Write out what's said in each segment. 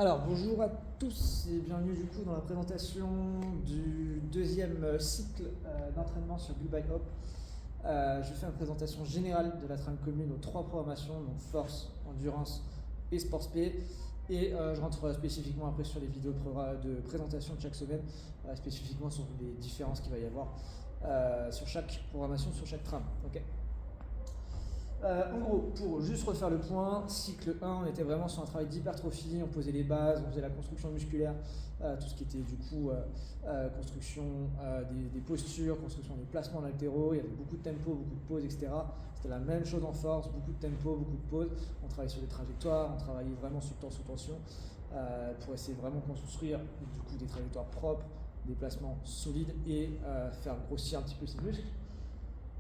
Alors, bonjour à tous et bienvenue du coup dans la présentation du deuxième cycle d'entraînement sur Build by Hop. Je fais une présentation générale de la trame commune aux trois programmations, donc force, endurance et sport spé. Et je rentre spécifiquement après sur les vidéos de présentation de chaque semaine, spécifiquement sur les différences qu'il va y avoir sur chaque programmation, sur chaque trame. Okay. En gros, pour juste refaire le point, cycle 1, on était vraiment sur un travail d'hypertrophie, on posait les bases, on faisait la construction musculaire, tout ce qui était du coup construction des postures, construction des placements latéraux, il y avait beaucoup de tempo, beaucoup de pauses, etc. C'était la même chose en force, beaucoup de tempo, beaucoup de pauses. On travaillait sur des trajectoires, on travaillait vraiment sur temps sous tension pour essayer vraiment de construire du coup des trajectoires propres, des placements solides et faire grossir un petit peu ses muscles.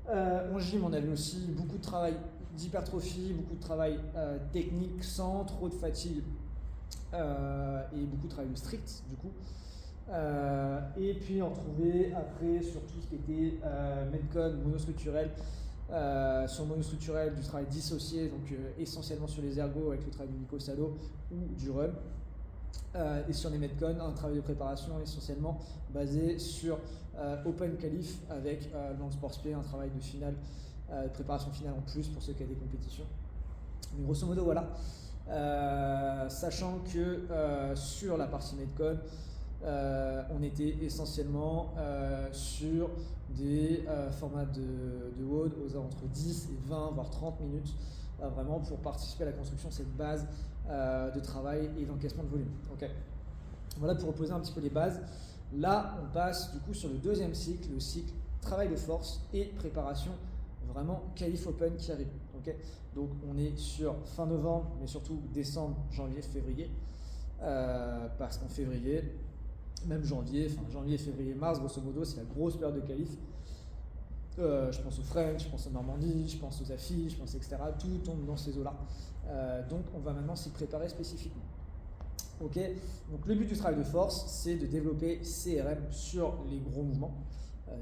En gym, on avait aussi beaucoup de travail d'hypertrophie, beaucoup de travail technique sans trop de fatigue et beaucoup de travail de strict du coup. Et puis on retrouvait après sur tout ce qui était Metcon, monostructurel. Sur monostructurel, du travail dissocié, donc essentiellement sur les ergos avec le travail du Nico Salo ou du run. Et sur les Metcon, un travail de préparation essentiellement basé sur Open Qualif avec dans le Sport Spé, un travail de finale, de préparation finale en plus pour ceux qui ont des compétitions. Mais grosso modo, voilà. Sachant que sur la partie Metcon, on était essentiellement sur des formats de WOD entre 10 et 20 voire 30 minutes vraiment pour participer à la construction de cette base de travail et d'encaissement de volume. Okay. Voilà pour reposer un petit peu les bases. Là, on passe du coup sur le deuxième cycle, le cycle travail de force et préparation vraiment qualif open qui arrive. Okay. Donc on est sur fin novembre, mais surtout décembre, janvier, février. Parce qu'en février, même janvier, février, mars, grosso modo, c'est la grosse période de qualif. Je pense au French, je pense au Normandie, je pense aux Affi, je pense etc. Tout tombe dans ces eaux-là. Donc on va maintenant s'y préparer spécifiquement. Ok. Donc le but du travail de force, c'est de développer CRM sur les gros mouvements,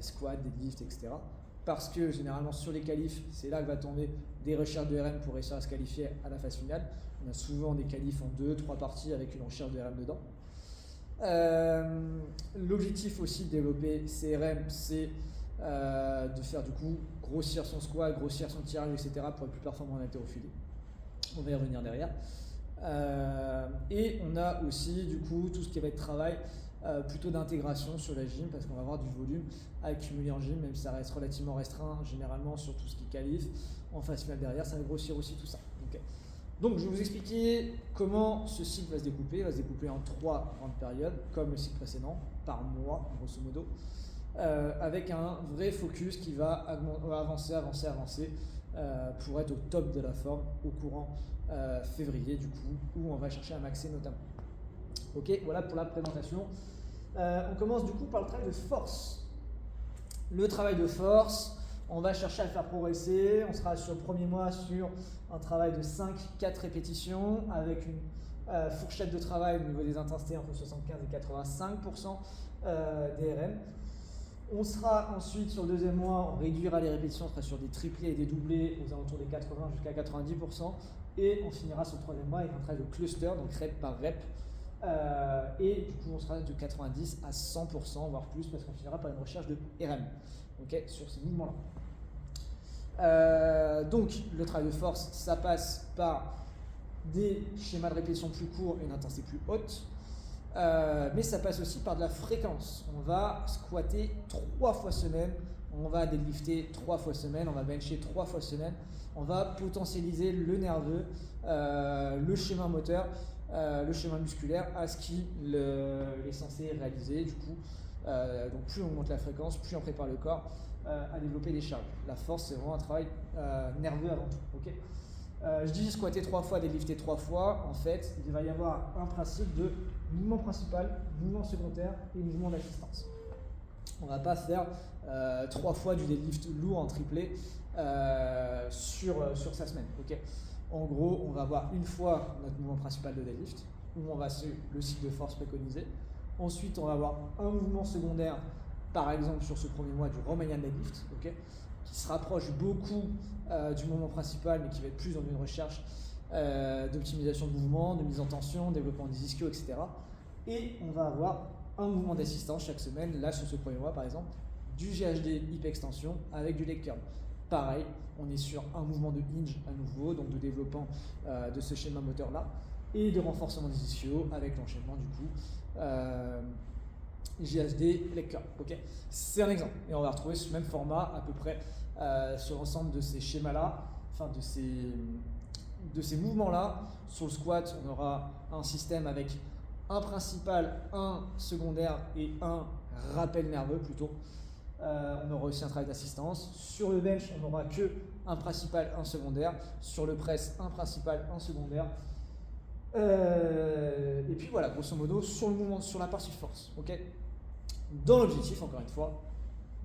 squat, deadlift, etc. Parce que généralement sur les qualifs, c'est là que va tomber des recherches de RM pour réussir à se qualifier à la phase finale. On a souvent des qualifs en 2-3 parties avec une recherche de RM dedans. L'objectif aussi de développer CRM, c'est de faire du coup grossir son squat, grossir son tirage, etc. pour être plus performant en haltérophilie. On va y revenir derrière. Et on a aussi du coup tout ce qui va être travail plutôt d'intégration sur la gym parce qu'on va avoir du volume à accumuler en gym, même si ça reste relativement restreint généralement sur tout ce qui qualifie. En phase finale derrière, ça va grossir aussi tout ça. Okay. Donc je vais vous expliquer comment ce cycle va se découper. Il va se découper en 3 grandes périodes, comme le cycle précédent, par mois grosso modo. Avec un vrai focus qui va avancer pour être au top de la forme au courant février du coup, où on va chercher à maxer notamment. Ok, voilà pour la présentation. On commence du coup par le travail de force. Le travail de force, on va chercher à le faire progresser. On sera sur le premier mois sur un travail de 5-4 répétitions avec une fourchette de travail au niveau des intensités entre 75 et 85% DRM. On sera ensuite sur le deuxième mois, on réduira les répétitions, on sera sur des triplés et des doublés aux alentours des 80 jusqu'à 90%. Et on finira sur le troisième mois avec un travail de cluster, donc rep par rep. Et du coup, on sera de 90 à 100%, voire plus, parce qu'on finira par une recherche de RM sur ces mouvements-là. Donc, le travail de force, ça passe par des schémas de répétition plus courts et une intensité plus haute. Mais ça passe aussi par de la fréquence. On va squatter 3 fois semaine, on va deadlifter 3 fois semaine, on va bencher 3 fois semaine. On va potentialiser le nerveux, le schéma moteur, le schéma musculaire à ce qu'il est censé réaliser. Du coup, donc plus on monte la fréquence, plus on prépare le corps à développer des charges. La force, c'est vraiment un travail nerveux avant tout. Okay. Je dis squatter 3 fois, deadlifter 3 fois. En fait, il va y avoir un principe de mouvement principal, mouvement secondaire et mouvement d'assistance. On ne va pas faire 3 fois du deadlift lourd en triplé sur sa semaine. Okay. En gros, on va avoir une fois notre mouvement principal de deadlift, où on va le cycle de force préconisé. Ensuite, on va avoir un mouvement secondaire, par exemple sur ce premier mois du Romanian deadlift, okay, qui se rapproche beaucoup du mouvement principal, mais qui va être plus dans une recherche d'optimisation de mouvement, de mise en tension, développement des ischios, etc. Et on va avoir un mouvement d'assistance chaque semaine, là sur ce premier mois par exemple, du GHD hip extension avec du leg curl. Pareil, on est sur un mouvement de hinge à nouveau, donc de développement de ce schéma moteur là, et de renforcement des ischios avec l'enchaînement du coup GHD leg curl. Okay, c'est un exemple, et on va retrouver ce même format à peu près sur l'ensemble de ces schémas là, enfin de ces mouvements là. Sur le squat, on aura un système avec un principal, un secondaire et un rappel nerveux plutôt. On aura aussi un travail d'assistance. Sur le bench, on n'aura que un principal, un secondaire. Sur le press, un principal, un secondaire. Et puis voilà, grosso modo, sur le mouvement, sur la partie force. Okay, dans l'objectif, encore une fois,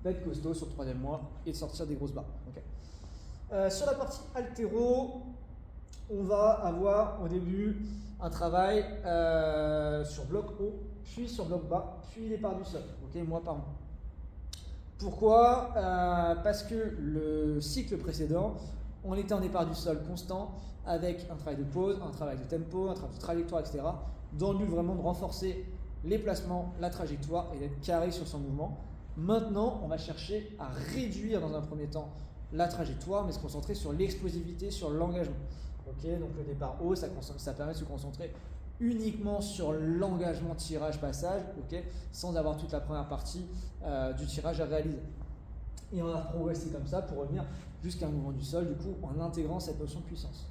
d'être costaud sur le troisième mois et de sortir des grosses barres. Okay. Sur la partie haltéro, on va avoir au début un travail sur bloc haut, puis sur bloc bas, puis les parts du sol, okay, mois par mois. Pourquoi parce que le cycle précédent, on était en départ du sol constant avec un travail de pause, un travail de tempo, un travail de trajectoire, etc. dans le but vraiment de renforcer les placements, la trajectoire et d'être carré sur son mouvement. Maintenant, on va chercher à réduire dans un premier temps la trajectoire, mais se concentrer sur l'explosivité, sur l'engagement. Okay, donc le départ haut, ça permet de se concentrer uniquement sur l'engagement tirage-passage, okay, sans avoir toute la première partie du tirage à réaliser. Et on va progresser comme ça pour revenir jusqu'à un mouvement du sol, du coup, en intégrant cette notion de puissance.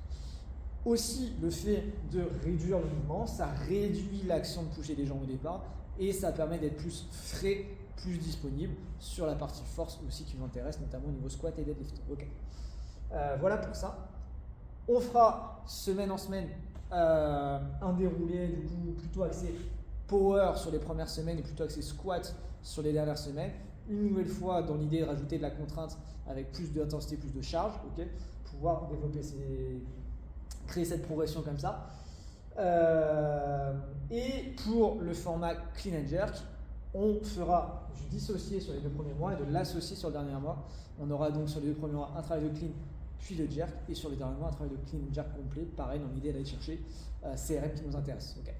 Aussi, le fait de réduire le mouvement, ça réduit l'action de pousser les jambes au départ et ça permet d'être plus frais, plus disponible sur la partie force aussi qui nous intéresse, notamment au niveau squat et deadlift. Okay. Voilà pour ça. On fera semaine en semaine un déroulé du coup plutôt axé power sur les premières semaines et plutôt axé squat sur les dernières semaines. Une nouvelle fois dans l'idée de rajouter de la contrainte avec plus d'intensité, plus de charge, okay, pouvoir développer créer cette progression comme ça. Et pour le format clean and jerk, on fera du dissocié sur les 2 premiers mois et de l'associer sur le dernier mois. On aura donc sur les 2 premiers mois un travail de clean puis de jerk, et sur les derniers mois un travail de clean jerk complet, pareil dans l'idée d'aller chercher CRM qui nous intéresse. Okay.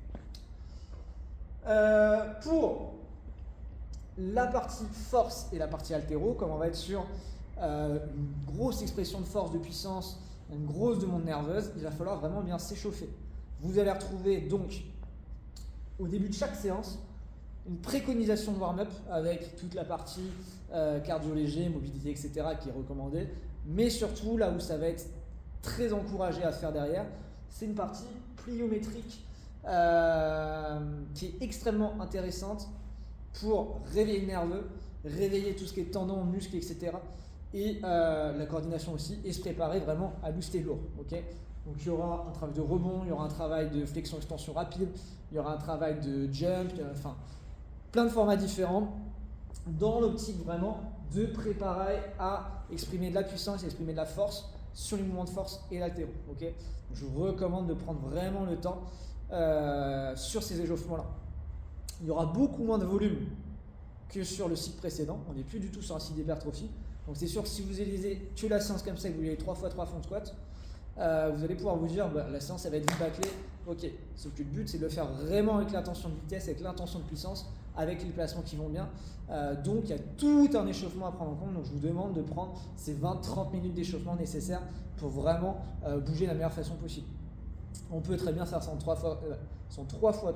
Pour la partie force et la partie haltéro, comme on va être sur une grosse expression de force, de puissance, une grosse demande nerveuse, il va falloir vraiment bien s'échauffer. Vous allez retrouver donc au début de chaque séance une préconisation de warm-up avec toute la partie cardio léger, mobilité, etc. qui est recommandée. Mais surtout, là où ça va être très encouragé à faire derrière, c'est une partie pliométrique qui est extrêmement intéressante pour réveiller le nerveux, réveiller tout ce qui est tendons, muscles, etc. Et la coordination aussi, et se préparer vraiment à booster lourd. Okay, donc il y aura un travail de rebond, il y aura un travail de flexion-extension rapide, il y aura un travail de jump, enfin plein de formats différents dans l'optique vraiment de préparer à exprimer de la puissance, exprimer de la force sur les mouvements de force et l'haltéro. Okay, je vous recommande de prendre vraiment le temps sur ces échauffements-là. Il y aura beaucoup moins de volume que sur le cycle précédent. On n'est plus du tout sur un cycle d'hypertrophie. Donc c'est sûr que si vous utilisez que la séance comme ça et que vous voulez 3 x 3 front squat, vous allez pouvoir vous dire la séance elle va être vite bâclée. Ok, sauf que le but c'est de le faire vraiment avec l'intention de vitesse, avec l'intention de puissance, avec les placements qui vont bien. Donc il y a tout un échauffement à prendre en compte. Donc je vous demande de prendre ces 20-30 minutes d'échauffement nécessaires pour vraiment bouger de la meilleure façon possible. On peut très bien faire son 3 x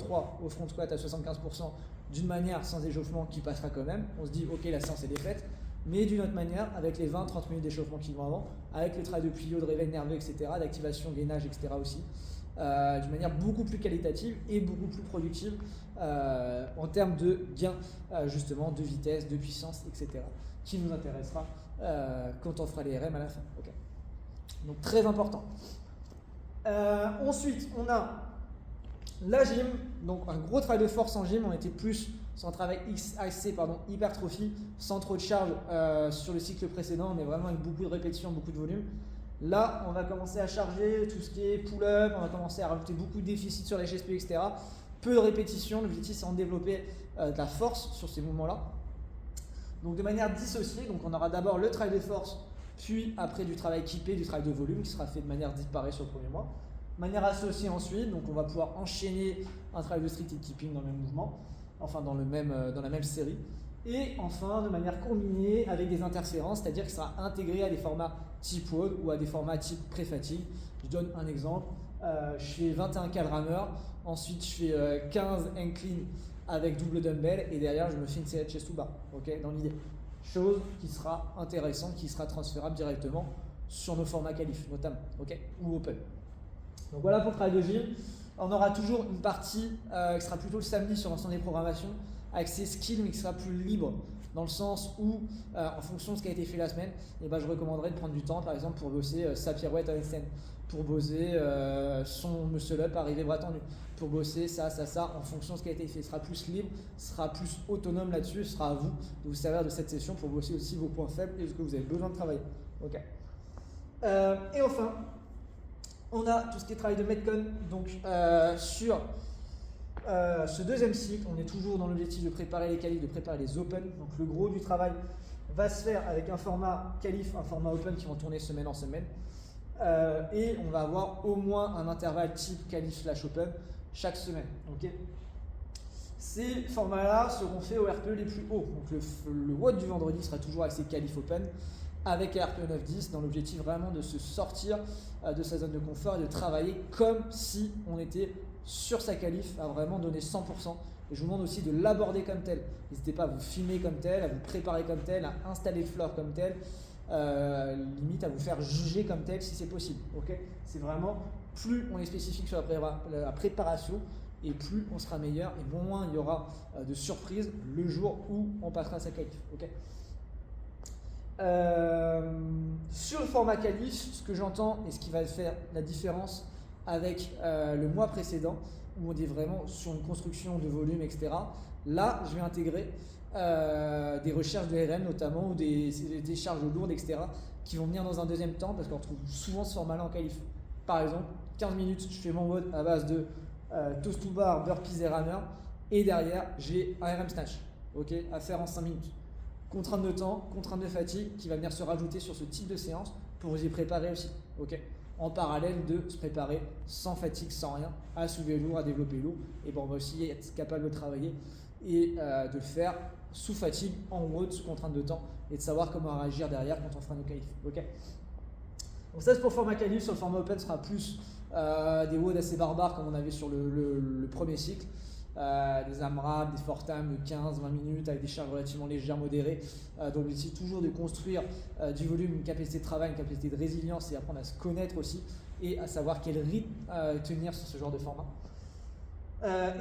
3 au front squat à 75% d'une manière sans échauffement qui passera quand même. On se dit ok la séance elle est faite, mais d'une autre manière avec les 20-30 minutes d'échauffement qui vont avant, avec le travail de plio, de réveil nerveux, etc., d'activation, gainage, etc. aussi, d'une manière beaucoup plus qualitative et beaucoup plus productive en termes de gain justement de vitesse, de puissance, etc., qui nous intéressera quand on fera les RM à la fin. Okay. Donc très important. Ensuite, on a la gym, donc un gros travail de force en gym. On était plus sur un travail hypertrophie, sans trop de charge sur le cycle précédent, mais vraiment avec beaucoup de répétitions, beaucoup de volume. Là, on va commencer à charger tout ce qui est pull-up, on va commencer à rajouter beaucoup de déficits sur les HSP, etc. Peu de répétitions, l'objectif c'est de développer de la force sur ces mouvements-là. Donc de manière dissociée, donc on aura d'abord le travail de force, puis après du travail kippé, du travail de volume qui sera fait de manière disparée sur le premier mois. Manière associée ensuite, donc on va pouvoir enchaîner un travail de strict keeping dans le même mouvement, enfin dans la même série. Et enfin, de manière combinée avec des interférences, c'est-à-dire qu'il sera intégré à des formats type WOD ou à des formats type pré-fatigue. Je donne un exemple, je fais 21 cal rameur, ensuite je fais 15 incline avec double dumbbell et derrière je me fais une série de chest to bar, okay, dans l'idée. Chose qui sera intéressante, qui sera transférable directement sur nos formats qualif notamment, okay, ou open. Donc voilà pour le travail de gym. On aura toujours une partie qui sera plutôt le samedi sur l'ensemble des programmations, avec ses skills mais qui sera plus libre dans le sens où en fonction de ce qui a été fait la semaine, et ben, je recommanderais de prendre du temps par exemple pour bosser sa pirouette à handstand, pour bosser son muscle up arrivé bras tendu, pour bosser ça en fonction de ce qui a été fait. Ce sera plus libre, sera plus autonome là-dessus, ce sera à vous de vous servir de cette session pour bosser aussi vos points faibles et ce que vous avez besoin de travailler. Okay. Et enfin, on a tout ce qui est travail de Metcon, donc sur ce deuxième cycle, on est toujours dans l'objectif de préparer les qualifs, de préparer les open. Donc le gros du travail va se faire avec un format qualif, un format open qui vont tourner semaine en semaine. Et on va avoir au moins un intervalle type qualif / open chaque semaine. Okay. Ces formats-là seront faits au RPE les plus hauts. Donc le WOD du vendredi sera toujours avec ses qualifs open, avec RPE 9-10 dans l'objectif vraiment de se sortir de sa zone de confort et de travailler comme si on était sur sa qualif, à vraiment donner 100%. Et je vous demande aussi de l'aborder comme tel. N'hésitez pas à vous filmer comme tel, à vous préparer comme tel, à installer le floor comme tel, limite à vous faire juger comme tel si c'est possible. Okay, c'est vraiment, plus on est spécifique sur la préparation, et plus on sera meilleur, et moins il y aura de surprises le jour où on passera sa qualif. Okay. Sur le format qualif, ce que j'entends et ce qui va faire la différence avec le mois précédent, où on est vraiment sur une construction de volume, etc. Là, je vais intégrer des recherches de RM notamment, ou des charges lourdes, etc. qui vont venir dans un deuxième temps, parce qu'on retrouve souvent ce format-là en qualif. Par exemple, 15 minutes, je fais mon WOD à base de toast to bar, burpees et rameur, et derrière, j'ai un RM snatch, okay, à faire en 5 minutes. Contrainte de temps, contrainte de fatigue qui va venir se rajouter sur ce type de séance pour vous y préparer aussi. Okay, en parallèle de se préparer sans fatigue, sans rien, à soulever lourd, à développer lourd. Et bon, on va aussi être capable de travailler et de le faire sous fatigue, en WOD, sous contrainte de temps, et de savoir comment réagir derrière quand on fera nos qualifs. Okay, donc ça c'est pour le format qualif. Sur le format open, ce sera plus des WOD assez barbares comme on avait sur le premier cycle. Des AMRAP, des FORTAM de 15-20 minutes avec des charges relativement légères, modérées. Donc l'objectif toujours de construire du volume, une capacité de travail, une capacité de résilience et apprendre à se connaître aussi et à savoir quel rythme tenir sur ce genre de format.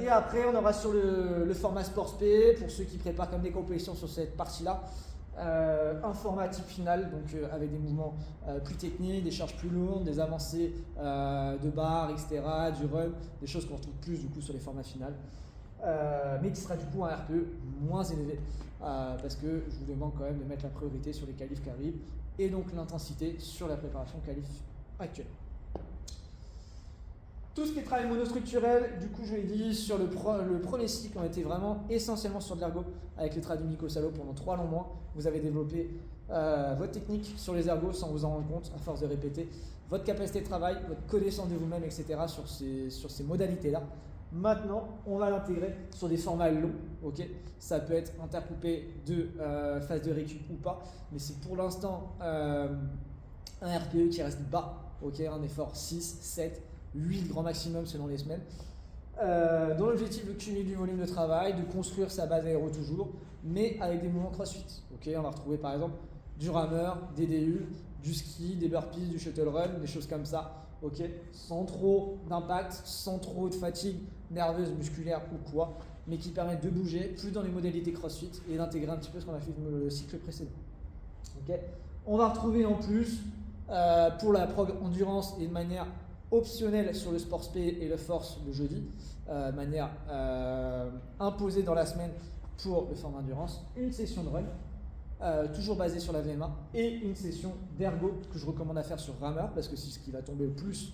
Et après on aura sur le format Sports P, pour ceux qui préparent comme des compétitions sur cette partie-là, un format type final, donc avec des mouvements plus techniques, des charges plus lourdes, des avancées de barres, etc., du run, des choses qu'on retrouve plus du coup sur les formats finales. Mais qui sera du coup un RPE moins élevé parce que je vous demande quand même de mettre la priorité sur les qualifs qui arrivent et donc l'intensité sur la préparation qualif actuelle. Tout ce qui est travail monostructurel, du coup je l'ai dit, sur le premier cycle on était vraiment essentiellement sur de l'ergo avec les travaux de Nico Salo pendant 3 longs mois. Vous avez développé votre technique sur les ergos sans vous en rendre compte à force de répéter, votre capacité de travail, votre connaissance de vous-même, etc. sur ces modalités-là. Maintenant, on va l'intégrer sur des formats longs. Okay, ça peut être intercoupé de phase de récup ou pas, mais c'est pour l'instant un RPE qui reste bas. Okay, un effort 6, 7, 8 grand maximum selon les semaines. Dans l'objectif de cumuler du volume de travail, de construire sa base aéro toujours, mais avec des mouvements crossfit. Okay, on va retrouver par exemple du rameur, des DU, du ski, des burpees, du shuttle run, des choses comme ça. Okay, sans trop d'impact, sans trop de fatigue nerveuse, musculaire ou quoi, mais qui permettent de bouger, plus dans les modalités crossfit et d'intégrer un petit peu ce qu'on a fait dans le cycle précédent. Okay, on va retrouver en plus pour la prog endurance et de manière optionnelle sur le Sports P et le Force le jeudi, de manière imposée dans la semaine pour le format endurance, une session de run. Toujours basée sur la VMA et une session d'ergo que je recommande à faire sur rameur parce que c'est ce qui va tomber le plus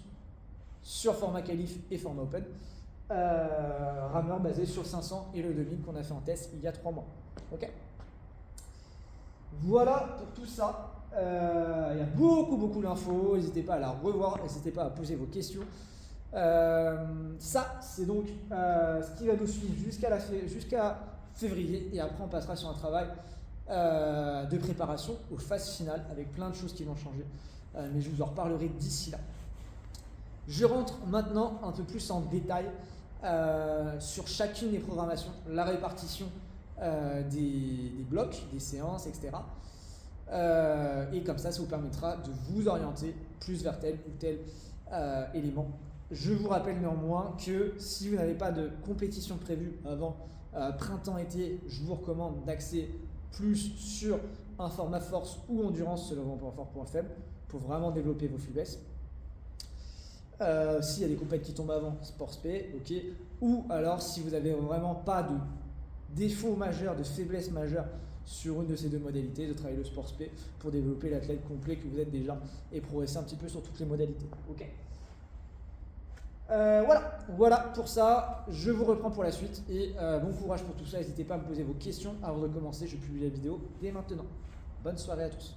sur format qualif et format open. Rameur basé sur 500 et le 2000 qu'on a fait en test il y a 3 mois. Okay. Voilà pour tout ça. Il y a beaucoup d'infos. N'hésitez pas à la revoir, n'hésitez pas à poser vos questions. Ça, c'est donc ce qui va nous suivre jusqu'à février, et après on passera sur un travail de préparation aux phases finales avec plein de choses qui vont changer, mais je vous en reparlerai d'ici là. Je rentre maintenant un peu plus en détail sur chacune des programmations, la répartition des blocs, des séances, etc. Et comme ça vous permettra de vous orienter plus vers tel ou tel élément. Je vous rappelle néanmoins que si vous n'avez pas de compétition prévue avant printemps-été, je vous recommande d'axer plus sur un format force ou endurance selon vos points forts, points faibles, pour vraiment développer vos faiblesses. S'il y a des compétitions qui tombent avant, sport spé, ok. Ou alors si vous n'avez vraiment pas de défaut majeur, de faiblesse majeure sur une de ces deux modalités, de travailler le sport spé pour développer l'athlète complet que vous êtes déjà et progresser un petit peu sur toutes les modalités. Ok. Voilà pour ça, je vous reprends pour la suite et bon courage pour tout ça, n'hésitez pas à me poser vos questions avant de commencer, je publie la vidéo dès maintenant. Bonne soirée à tous.